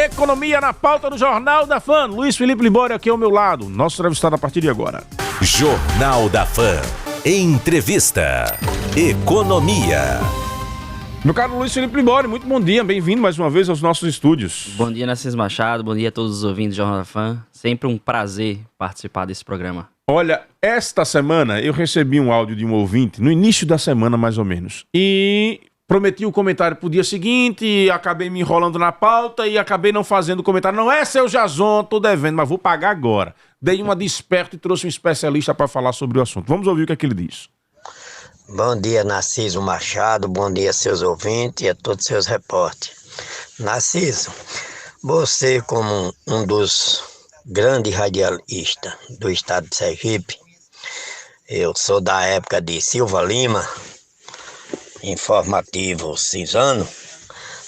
Economia na pauta do Jornal da Fã. Luiz Felipe Libório aqui ao meu lado. Nosso entrevistado a partir de agora. Jornal da Fã. Entrevista. Economia. Meu caro Luiz Felipe Libório, muito bom dia. Bem-vindo mais uma vez aos nossos estúdios. Bom dia, Narciso Machado. Bom dia a todos os ouvintes do Jornal da Fã. Sempre um prazer participar desse programa. Olha, esta semana eu recebi um áudio de um ouvinte, no início da semana mais ou menos, e prometi o comentário pro dia seguinte, acabei me enrolando na pauta e acabei não fazendo o comentário. Não é, seu Jason, tô devendo, mas vou pagar agora. Dei uma de esperto e trouxe um especialista para falar sobre o assunto. Vamos ouvir o que é que ele diz. Bom dia, Narciso Machado, bom dia seus ouvintes e a todos seus repórteres. Narciso, você como um dos grandes radialistas do estado de Sergipe, eu sou da época de Silva Lima, Informativo Cisano,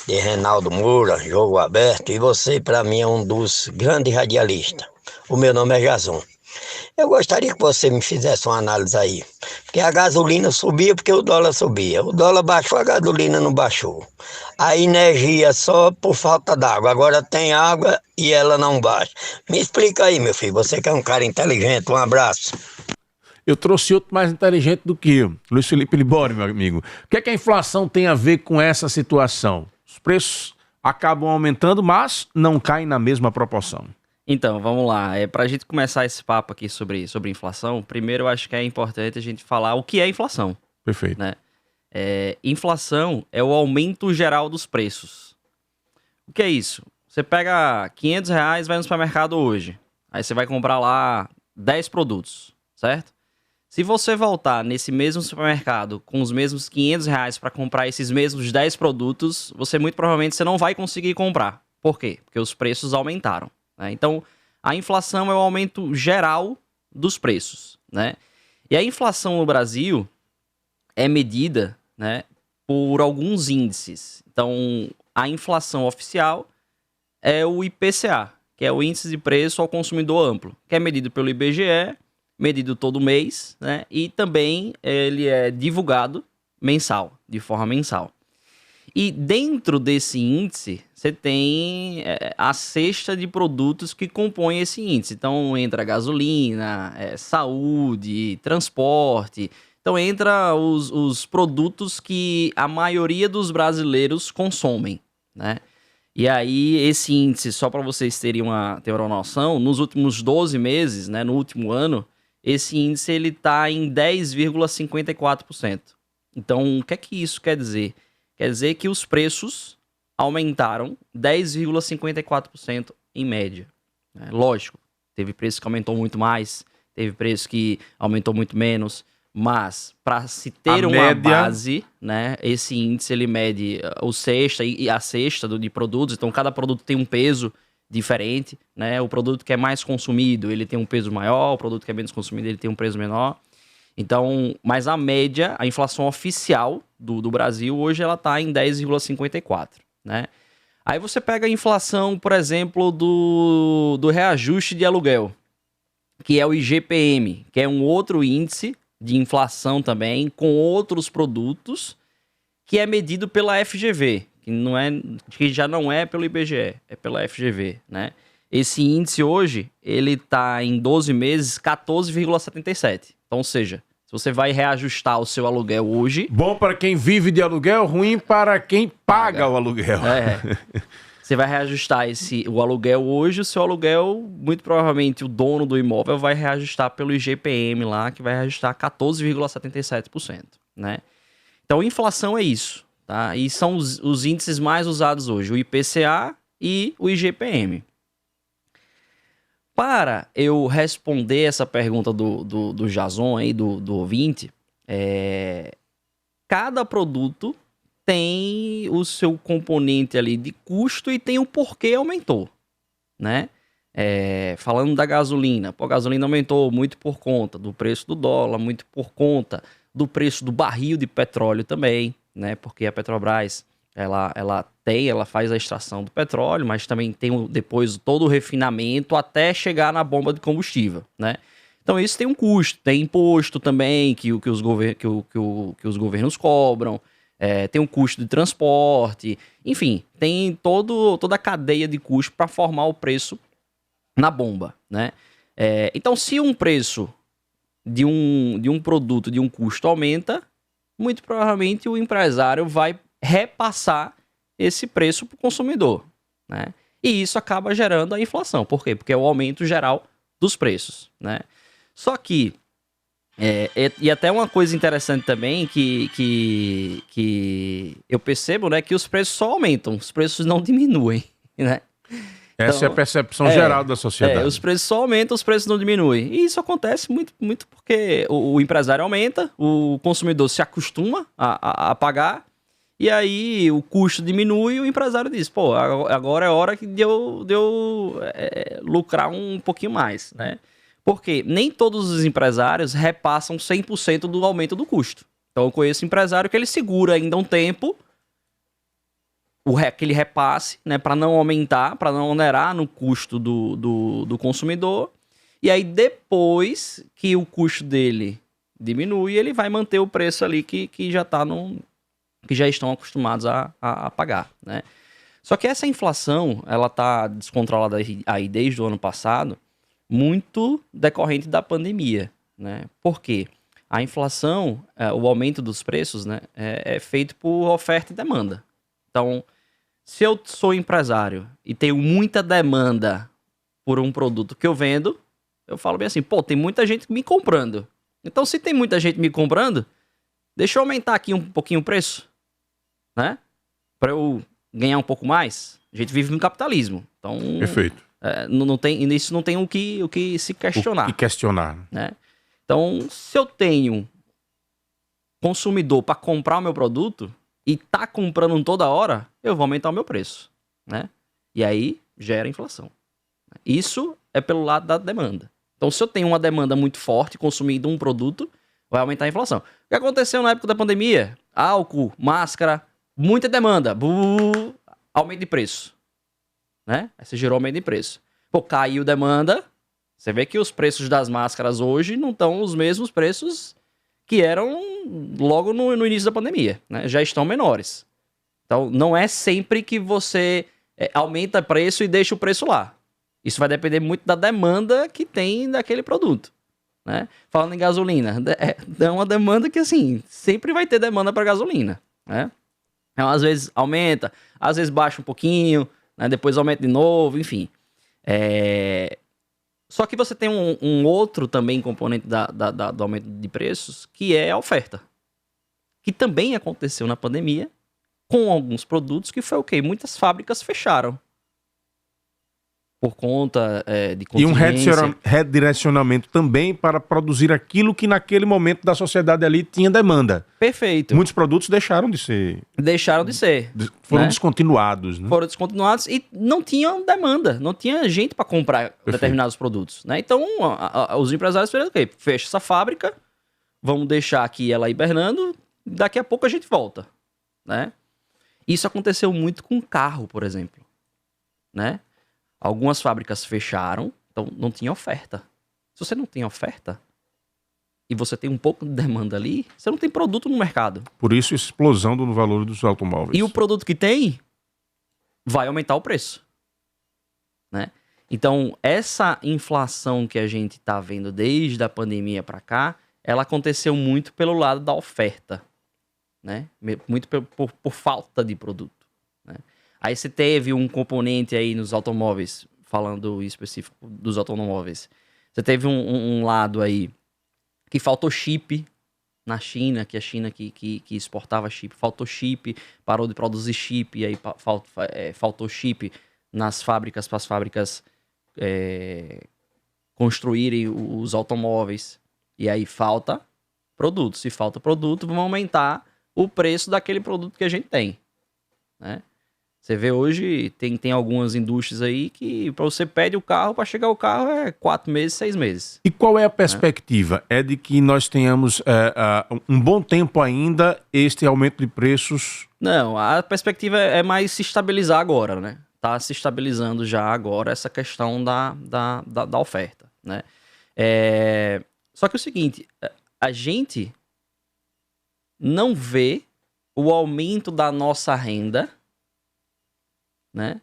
de Reinaldo Moura, Jogo Aberto, e você para mim é um dos grandes radialistas. O meu nome é Jason. Eu gostaria que você me fizesse uma análise aí, porque a gasolina subia porque o dólar subia, o dólar baixou, a gasolina não baixou, a energia só por falta d'água, agora tem água e ela não baixa. Me explica aí, meu filho, você que é um cara inteligente, um abraço. Eu trouxe outro mais inteligente do que eu, Luiz Felipe Libório, meu amigo. O que é que a inflação tem a ver com essa situação? Os preços acabam aumentando, mas não caem na mesma proporção. Então, vamos lá. Para a gente começar esse papo aqui sobre inflação, primeiro eu acho que é importante a gente falar o que é inflação. Perfeito. Né? Inflação é o aumento geral dos preços. O que é isso? Você pega R$500, vai no supermercado hoje, aí você vai comprar lá 10 produtos, certo? Se você voltar nesse mesmo supermercado com os mesmos R$500 para comprar esses mesmos 10 produtos, muito provavelmente você não vai conseguir comprar. Por quê? Porque os preços aumentaram. Né? Então, a inflação é o aumento geral dos preços. Né? E a inflação no Brasil é medida, né, por alguns índices. Então, a inflação oficial é o IPCA, que é o Índice de Preço ao Consumidor Amplo, que é medido pelo IBGE, medido todo mês, né? E também ele é divulgado de forma mensal. E dentro desse índice, você tem a cesta de produtos que compõem esse índice. Então, entra gasolina, saúde, transporte. Então, entra os produtos que a maioria dos brasileiros consomem, né? E aí, esse índice, só para vocês terem uma noção, nos últimos 12 meses, né, no último ano, esse índice está em 10,54%. Então, o que é que isso quer dizer? Quer dizer que os preços aumentaram 10,54% em média. Né? Lógico, teve preço que aumentou muito mais, teve preço que aumentou muito menos, mas para se ter uma base, né, esse índice ele mede o cesta e a cesta de produtos, então cada produto tem um peso diferente, né? O produto que é mais consumido, ele tem um peso maior, o produto que é menos consumido, ele tem um peso menor. Então, mas a média, a inflação oficial do Brasil, hoje ela está em 10,54, né? Aí você pega a inflação, por exemplo, do reajuste de aluguel, que é o IGPM, que é um outro índice de inflação também, com outros produtos, que é medido pela FGV, que já não é pelo IBGE, é pela FGV, né? Esse índice hoje, ele está em 12 meses 14,77. Então, ou seja, se você vai reajustar o seu aluguel hoje... Bom para quem vive de aluguel, ruim para quem paga o aluguel. Você vai reajustar o aluguel hoje, o seu aluguel, muito provavelmente o dono do imóvel vai reajustar pelo IGPM lá, que vai reajustar 14,77%, né? Então, inflação é isso, tá? E são os índices mais usados hoje, o IPCA e o IGPM. Para eu responder essa pergunta do Jason aí, do ouvinte, cada produto tem o seu componente ali de custo e tem o porquê aumentou, né? Falando da gasolina, a gasolina aumentou muito por conta do preço do dólar, muito por conta do preço do barril de petróleo também, né? Porque a Petrobras, ela faz a extração do petróleo, mas também tem depois todo o refinamento até chegar na bomba de combustível, né? Então isso tem um custo, tem imposto também que os governos cobram, tem um custo de transporte, enfim, tem toda a cadeia de custo para formar o preço na bomba, né? Então, se um preço de um produto, de um custo aumenta, muito provavelmente o empresário vai repassar esse preço para o consumidor, né? E isso acaba gerando a inflação. Por quê? Porque é o aumento geral dos preços, né? Só que, e até uma coisa interessante também que eu percebo, né, que os preços só aumentam, os preços não diminuem, né? Essa é a percepção geral da sociedade. Os preços só aumentam, os preços não diminuem. E isso acontece muito porque o empresário aumenta, o consumidor se acostuma a pagar, e aí o custo diminui e o empresário diz, pô, agora é hora de eu lucrar um pouquinho mais, né? Porque nem todos os empresários repassam 100% do aumento do custo. Então eu conheço empresário que ele segura ainda um tempo aquele repasse, né, para não aumentar, para não onerar no custo do consumidor. E aí, depois que o custo dele diminui, ele vai manter o preço ali que já tá que já estão acostumados a pagar, né? Só que essa inflação, ela tá descontrolada aí desde o ano passado, muito decorrente da pandemia, né? Por quê? A inflação, o aumento dos preços, né, é feito por oferta e demanda. Então, se eu sou empresário e tenho muita demanda por um produto que eu vendo, eu falo bem assim, pô, tem muita gente me comprando. Então, se tem muita gente me comprando, deixa eu aumentar aqui um pouquinho o preço, né? Para eu ganhar um pouco mais. A gente vive no capitalismo. Então, Perfeito. Isso não tem o que se questionar. O que questionar. Né? Então, se eu tenho consumidor para comprar o meu produto e tá comprando toda hora, eu vou aumentar o meu preço, né? E aí gera inflação. Isso é pelo lado da demanda. Então, se eu tenho uma demanda muito forte consumindo um produto, vai aumentar a inflação. O que aconteceu na época da pandemia? Álcool, máscara, muita demanda, aumento de preço, né? Aí você gerou aumento de preço. Pô, caiu demanda, você vê que os preços das máscaras hoje não estão os mesmos preços que eram logo no início da pandemia, né? Já estão menores. Então, não é sempre que você aumenta preço e deixa o preço lá. Isso vai depender muito da demanda que tem daquele produto, né? Falando em gasolina, é uma demanda que, assim, sempre vai ter demanda para gasolina, né? Então, às vezes aumenta, às vezes baixa um pouquinho, né? Depois aumenta de novo, enfim. Só que você tem um outro também componente do aumento de preços, que é a oferta. Que também aconteceu na pandemia, com alguns produtos, que foi o quê? Muitas fábricas fecharam. Por conta de contingência. E um redirecionamento também para produzir aquilo que naquele momento da sociedade ali tinha demanda. Perfeito. Muitos produtos deixaram de ser. Foram descontinuados, né? Foram descontinuados e não tinham demanda, não tinha gente para comprar determinados produtos, né? Então, os empresários fizeram o quê? Fecha essa fábrica, vamos deixar aqui ela hibernando, daqui a pouco a gente volta, né? Isso aconteceu muito com carro, por exemplo, né? Algumas fábricas fecharam, então não tinha oferta. Se você não tem oferta e você tem um pouco de demanda ali, você não tem produto no mercado. Por isso, explosão no valor dos automóveis. E o produto que tem vai aumentar o preço, né? Então, essa inflação que a gente está vendo desde a pandemia para cá, ela aconteceu muito pelo lado da oferta, né? Muito por falta de produto, né? Aí você teve um componente aí nos automóveis, falando em específico dos automóveis. Você teve um lado aí que faltou chip na China, que a China que exportava chip, faltou chip, parou de produzir chip, e aí faltou chip nas fábricas, para as fábricas construírem os automóveis. E aí falta produto. Se falta produto, vamos aumentar o preço daquele produto que a gente tem, né? Você vê hoje, tem algumas indústrias aí que para você pede o carro, para chegar o carro é 4 meses, 6 meses. E qual é a perspectiva? É de que nós tenhamos um bom tempo ainda este aumento de preços? Não, a perspectiva é mais se estabilizar agora, né? Tá se estabilizando já agora essa questão da oferta, né? Só que é o seguinte, a gente não vê o aumento da nossa renda, né,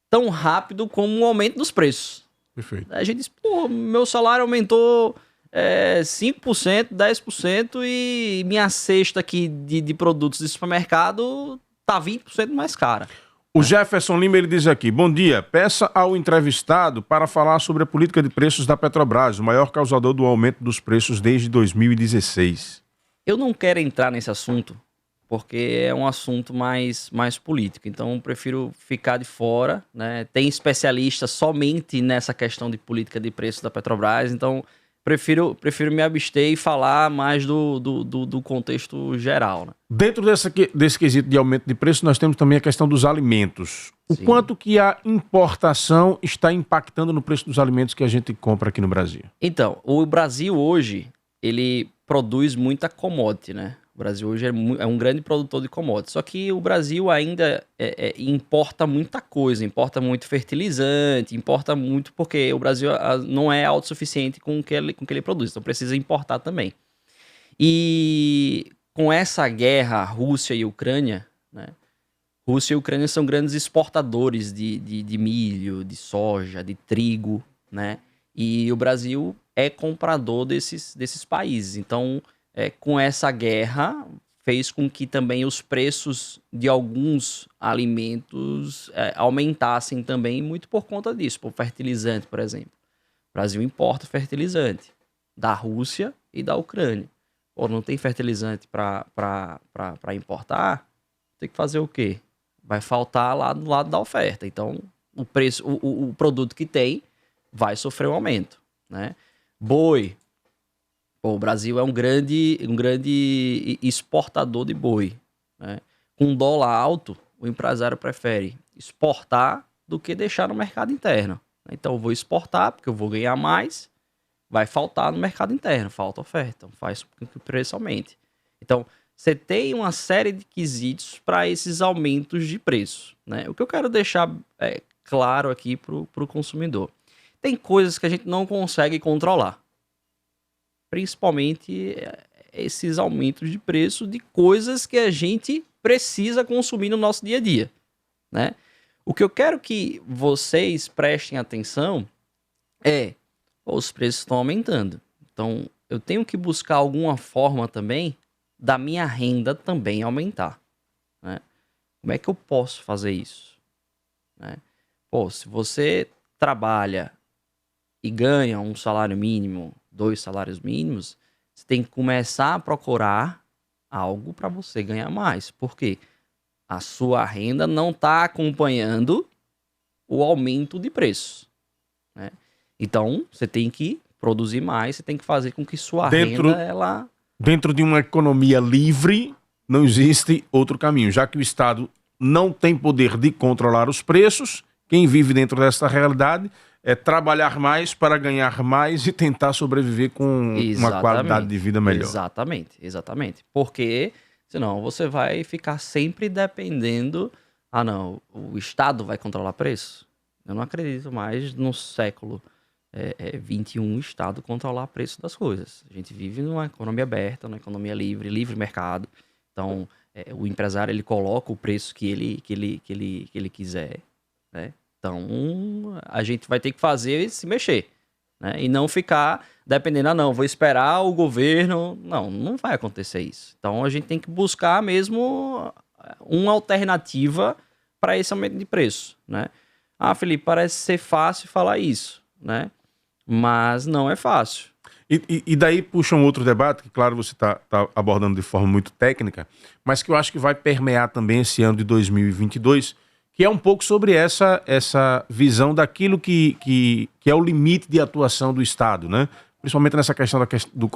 tão rápido como o aumento dos preços. Perfeito. A gente diz, pô, meu salário aumentou 5%, 10% e minha cesta aqui de produtos de supermercado tá 20% mais cara. O Jefferson Lima, ele diz aqui: bom dia, peça ao entrevistado para falar sobre a política de preços da Petrobras, o maior causador do aumento dos preços desde 2016. Eu não quero entrar nesse assunto, porque é um assunto mais político, então eu prefiro ficar de fora, né? Tem especialistas somente nessa questão de política de preços da Petrobras, então prefiro me abster e falar mais do contexto geral, né? Dentro desse quesito de aumento de preço, nós temos também a questão dos alimentos. O Sim. quanto que a importação está impactando no preço dos alimentos que a gente compra aqui no Brasil? Então, o Brasil hoje, ele produz muita commodity, né? O Brasil hoje é um grande produtor de commodities. Só que o Brasil ainda importa muita coisa, importa muito fertilizante, importa muito porque o Brasil não é autossuficiente com o que ele produz, então precisa importar também. E com essa guerra, Rússia e Ucrânia, né? Rússia e Ucrânia são grandes exportadores de milho, de soja, de trigo, né? E o Brasil é comprador desses países. Então, com essa guerra, fez com que também os preços de alguns alimentos aumentassem também, muito por conta disso. Por fertilizante, por exemplo. O Brasil importa fertilizante da Rússia e da Ucrânia. Pô, não tem fertilizante para importar, tem que fazer o quê? Vai faltar lá do lado da oferta. Então, o preço, o produto que tem vai sofrer um aumento, né? Boi. Pô, o Brasil é um grande exportador de boi, né? Com dólar alto, o empresário prefere exportar do que deixar no mercado interno. Então, eu vou exportar porque eu vou ganhar mais, vai faltar no mercado interno, falta oferta, então faz com que o preço aumente. Então, você tem uma série de quesitos para esses aumentos de preço, né? O que eu quero deixar claro aqui para o consumidor. Tem coisas que a gente não consegue controlar. Principalmente esses aumentos de preço de coisas que a gente precisa consumir no nosso dia a dia, né? O que eu quero que vocês prestem atenção os preços estão aumentando. Então, eu tenho que buscar alguma forma também da minha renda também aumentar, né? Como é que eu posso fazer isso, né? Pô, se você trabalha e ganha um salário mínimo, 2 salários mínimos, você tem que começar a procurar algo para você ganhar mais. Por quê? A sua renda não está acompanhando o aumento de preço, né? Então, você tem que produzir mais, você tem que fazer com que sua renda, ela... Dentro de uma economia livre, não existe outro caminho. Já que o Estado não tem poder de controlar os preços, quem vive dentro dessa realidade é trabalhar mais para ganhar mais e tentar sobreviver com uma qualidade de vida melhor. Exatamente. Porque senão você vai ficar sempre dependendo... Ah, não, o Estado vai controlar preço? Eu não acredito mais no século 21 o Estado controlar preço das coisas. A gente vive numa economia aberta, numa economia livre mercado. Então, o empresário ele coloca o preço que ele quiser, né? Então, a gente vai ter que fazer se mexer, né? E não ficar dependendo, vou esperar o governo. Não vai acontecer isso. Então, a gente tem que buscar mesmo uma alternativa para esse aumento de preço, né? Ah, Felipe, parece ser fácil falar isso, né? Mas não é fácil. E daí puxa um outro debate, que claro você está abordando de forma muito técnica, mas que eu acho que vai permear também esse ano de 2022, que é um pouco sobre essa visão daquilo que é o limite de atuação do Estado, né? Principalmente nessa questão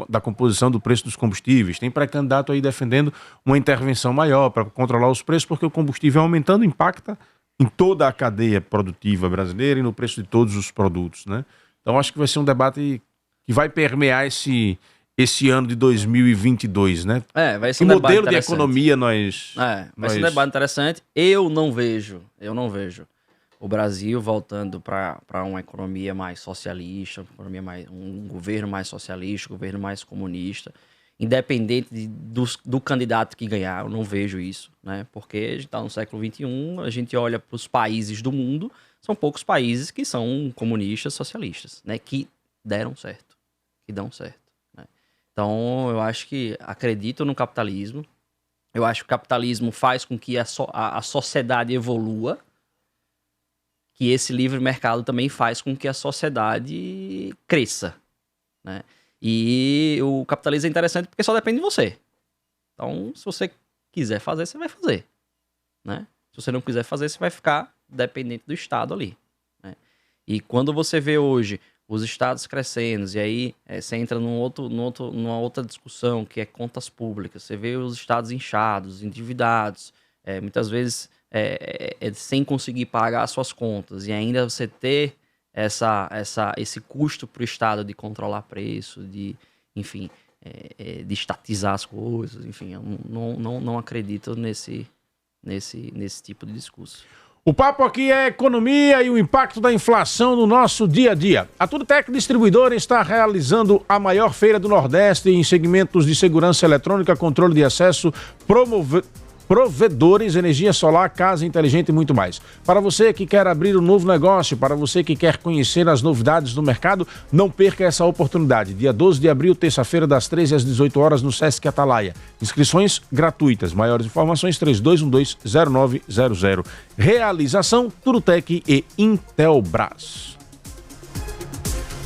da composição do preço dos combustíveis. Tem pré-candidato aí defendendo uma intervenção maior para controlar os preços, porque o combustível aumentando impacta em toda a cadeia produtiva brasileira e no preço de todos os produtos, né? Então acho que vai ser um debate que vai permear esse ano de 2022, né? Vai ser um modelo de economia vai ser um debate interessante. Eu não vejo o Brasil voltando para uma economia mais socialista, um governo mais socialista, um governo mais comunista. independente do candidato que ganhar. Eu não vejo isso, né? Porque a gente está no século XXI, a gente olha para os países do mundo, são poucos países que são comunistas, socialistas, né? Que deram certo, que dão certo, né? Então, eu acho que acredito no capitalismo. Eu acho que o capitalismo faz com que a sociedade evolua, que esse livre mercado também faz com que a sociedade cresça, né? E o capitalismo é interessante porque só depende de você. Então, se você quiser fazer, você vai fazer, né? Se você não quiser fazer, você vai ficar dependente do Estado ali, né? E quando você vê hoje os estados crescendo, e aí você entra numa outra discussão, que é contas públicas, você vê os estados inchados, endividados, muitas vezes sem conseguir pagar as suas contas, e ainda você ter esse custo para o Estado de controlar preço, de, enfim, de estatizar as coisas, enfim, eu não acredito nesse tipo de discurso. O papo aqui é economia e o impacto da inflação no nosso dia a dia. A Tudotec Distribuidora está realizando a maior feira do Nordeste em segmentos de segurança eletrônica, controle de acesso, provedores, energia solar, casa inteligente e muito mais. Para você que quer abrir um novo negócio, para você que quer conhecer as novidades do mercado, não perca essa oportunidade. Dia 12 de abril, terça-feira, das 13 às 18 horas, no Sesc Atalaia. Inscrições gratuitas. Maiores informações, 3212-0900. Realização, Tudotec e Intelbras.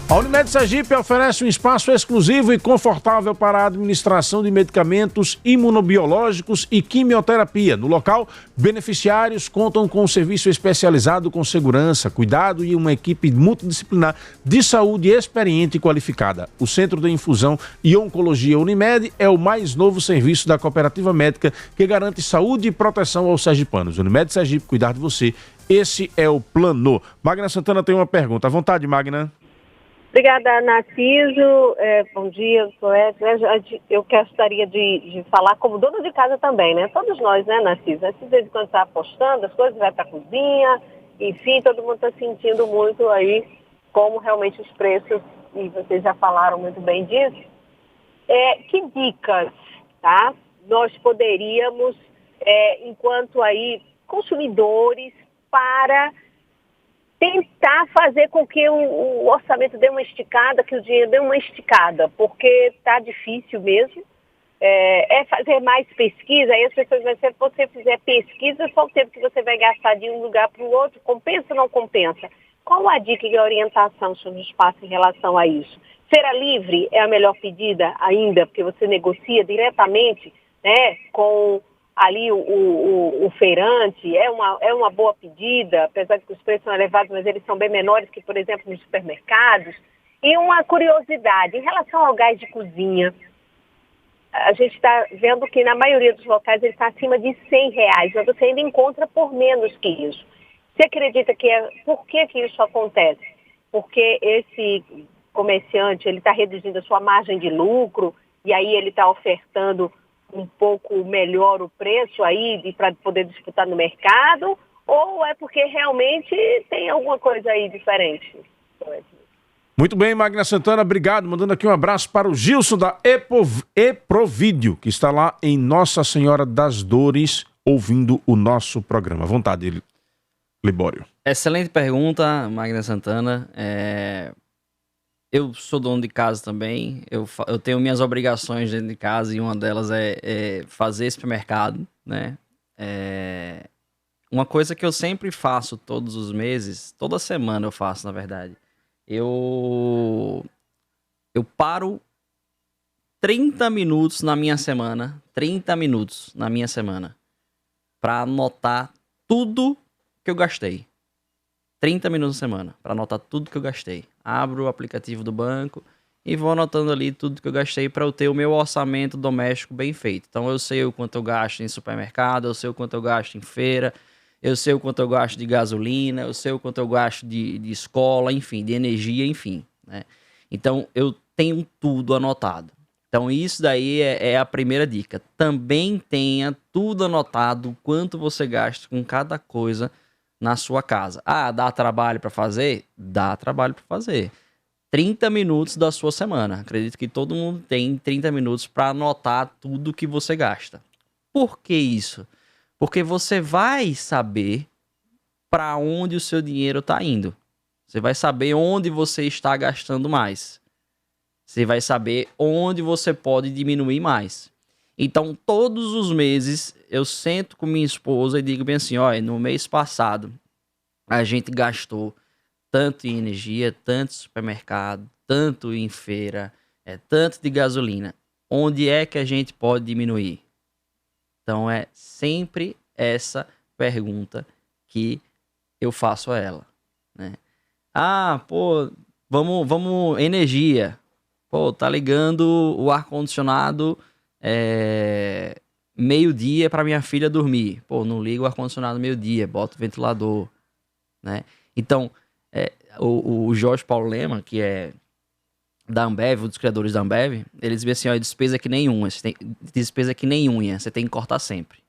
A Unimed Sergipe oferece um espaço exclusivo e confortável para a administração de medicamentos imunobiológicos e quimioterapia. No local, beneficiários contam com um serviço especializado com segurança, cuidado e uma equipe multidisciplinar de saúde experiente e qualificada. O Centro de Infusão e Oncologia Unimed é o mais novo serviço da cooperativa médica que garante saúde e proteção aos sergipanos. Unimed Sergipe, cuidar de você. Esse é o plano. Magna Santana tem uma pergunta. À vontade, Magna. Obrigada, Narciso. Bom dia, eu gostaria de falar como dona de casa também, né? Todos nós, né, Narciso? Às vezes, quando está apostando, as coisas vai para a cozinha, enfim, todo mundo está sentindo muito aí como realmente os preços, e vocês já falaram muito bem disso. Que dicas, tá? Nós poderíamos, enquanto aí consumidores, para tentar fazer com que o orçamento dê uma esticada, que o dinheiro dê uma esticada, porque está difícil mesmo. Fazer mais pesquisa, aí as pessoas vão dizer, se você fizer pesquisa, só o tempo que você vai gastar de um lugar para o outro, compensa ou não compensa? Qual a dica e a orientação que o senhor nos passa em relação a isso? Feira livre é a melhor pedida ainda, porque você negocia diretamente, né, com ali o feirante, é uma boa pedida, apesar de que os preços são elevados, mas eles são bem menores que, por exemplo, nos supermercados. E uma curiosidade, em relação ao gás de cozinha, a gente está vendo que na maioria dos locais ele está acima de R$100, mas você ainda encontra por menos que isso. Você acredita por que isso acontece? Porque esse comerciante, ele está reduzindo a sua margem de lucro, e aí ele está ofertando um pouco melhor o preço aí para poder disputar no mercado, ou é porque realmente tem alguma coisa aí diferente? Muito bem, Magna Santana, obrigado. Mandando aqui um abraço para o Gilson da Eprovídeo, que está lá em Nossa Senhora das Dores, ouvindo o nosso programa. À vontade, Libório. Excelente pergunta, Magna Santana. Eu sou dono de casa também, eu tenho minhas obrigações dentro de casa, e uma delas é fazer supermercado, né? Uma coisa que eu sempre faço todos os meses, toda semana eu faço, na verdade, eu paro 30 minutos na minha semana, para anotar tudo que eu gastei. 30 minutos na semana, para anotar tudo que eu gastei. Abro o aplicativo do banco e vou anotando ali tudo que eu gastei para eu ter o meu orçamento doméstico bem feito. Então eu sei o quanto eu gasto em supermercado, eu sei o quanto eu gasto em feira, eu sei o quanto eu gasto de gasolina, eu sei o quanto eu gasto de escola, enfim, de energia, enfim, né? Então eu tenho tudo anotado. Então isso daí é a primeira dica. Também tenha tudo anotado, quanto você gasta com cada coisa na sua casa. Dá trabalho para fazer? Dá trabalho para fazer. 30 minutos da sua semana. Acredito que todo mundo tem 30 minutos para anotar tudo que você gasta. Por que isso? Porque você vai saber para onde o seu dinheiro está indo. Você vai saber onde você está gastando mais. Você vai saber onde você pode diminuir mais. Então, todos os meses, eu sento com minha esposa e digo bem assim, olha, no mês passado, a gente gastou tanto em energia, tanto em supermercado, tanto em feira, tanto de gasolina. Onde é que a gente pode diminuir? Então, é sempre essa pergunta que eu faço a ela, né? Ah, pô, vamos energia. Pô, tá ligando o ar-condicionado meio-dia para minha filha dormir. Pô, não liga o ar-condicionado meio-dia, bota o ventilador, né? Então, o Jorge Paulo Lema, que é da Ambev, um dos criadores da Ambev, ele diz assim, ó, despesa que nem unha, despesa que nem unha, você tem que cortar sempre.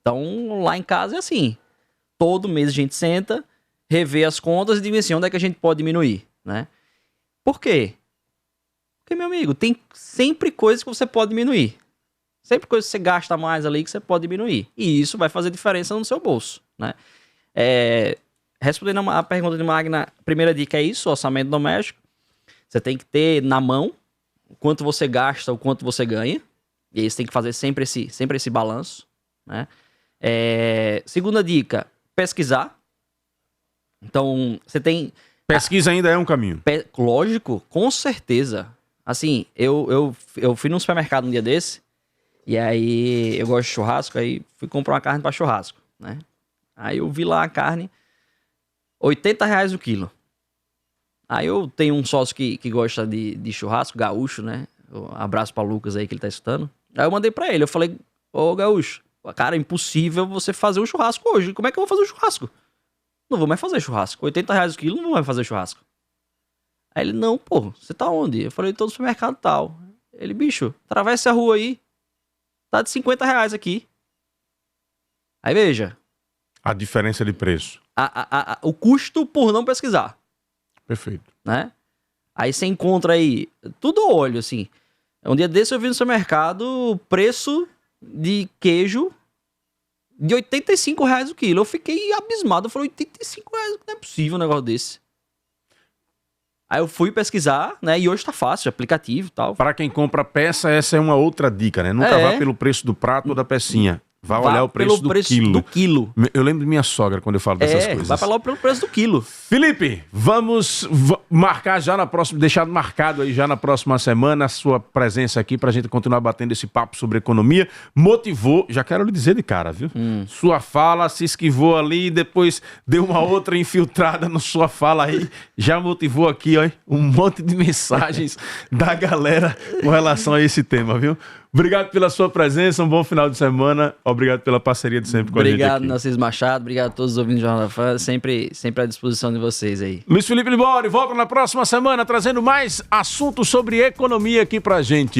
Então, lá em casa é assim, todo mês a gente senta, revê as contas e diz assim, onde é que a gente pode diminuir, né? Por quê? Porque, meu amigo, tem sempre coisas que você pode diminuir. Sempre coisas que você gasta mais ali que você pode diminuir. E isso vai fazer diferença no seu bolso, né? Respondendo a pergunta de Magna, a primeira dica é isso, orçamento doméstico. Você tem que ter na mão o quanto você gasta, o quanto você ganha. E aí você tem que fazer sempre esse balanço, né? Segunda dica, pesquisar. Então, você tem... Pesquisa ainda é um caminho. Lógico, com certeza. Assim, eu fui num supermercado um dia desse, e aí eu gosto de churrasco, aí fui comprar uma carne para churrasco, né? Aí eu vi lá a carne, R$80 o quilo. Aí eu tenho um sócio que gosta de churrasco, gaúcho, né? Um abraço pra Lucas aí, que ele tá escutando. Aí eu mandei pra ele, eu falei, ô gaúcho, cara, é impossível você fazer um churrasco hoje. Como é que eu vou fazer um churrasco? Não vou mais fazer churrasco. R$80 o quilo, não vou mais fazer churrasco. Aí ele, não, pô, você tá onde? Eu falei, tô no supermercado e tal. Ele, bicho, atravessa a rua aí, tá de R$50 aqui. Aí veja. A diferença de preço. O custo por não pesquisar. Perfeito. Né? Aí você encontra aí, tudo ao olho, assim. Um dia desse eu vi no supermercado o preço de queijo de R$85 o quilo. Eu fiquei abismado. Eu falei, R$85, não é possível um negócio desse. Aí eu fui pesquisar, né? E hoje tá fácil, aplicativo e tal. Para quem compra peça, essa é uma outra dica, né? Nunca vá pelo preço do prato ou da pecinha. Vá olhar o preço do quilo. Eu lembro de minha sogra quando eu falo dessas coisas. Vai falar pelo preço do quilo. Felipe, vamos marcar já na próxima, deixar marcado aí já na próxima semana a sua presença aqui pra gente continuar batendo esse papo sobre economia. Motivou, já quero lhe dizer de cara, viu? Sua fala se esquivou ali, depois deu uma outra infiltrada na sua fala aí, já motivou aqui, ó, um monte de mensagens da galera com relação a esse tema, viu? Obrigado pela sua presença, um bom final de semana. Obrigado pela parceria de sempre com a gente aqui. Obrigado, Narciso Machado. Obrigado a todos os ouvintes do Jornal da Fã. Sempre à disposição de vocês aí. Luiz Felipe Libório volta na próxima semana trazendo mais assuntos sobre economia aqui pra gente.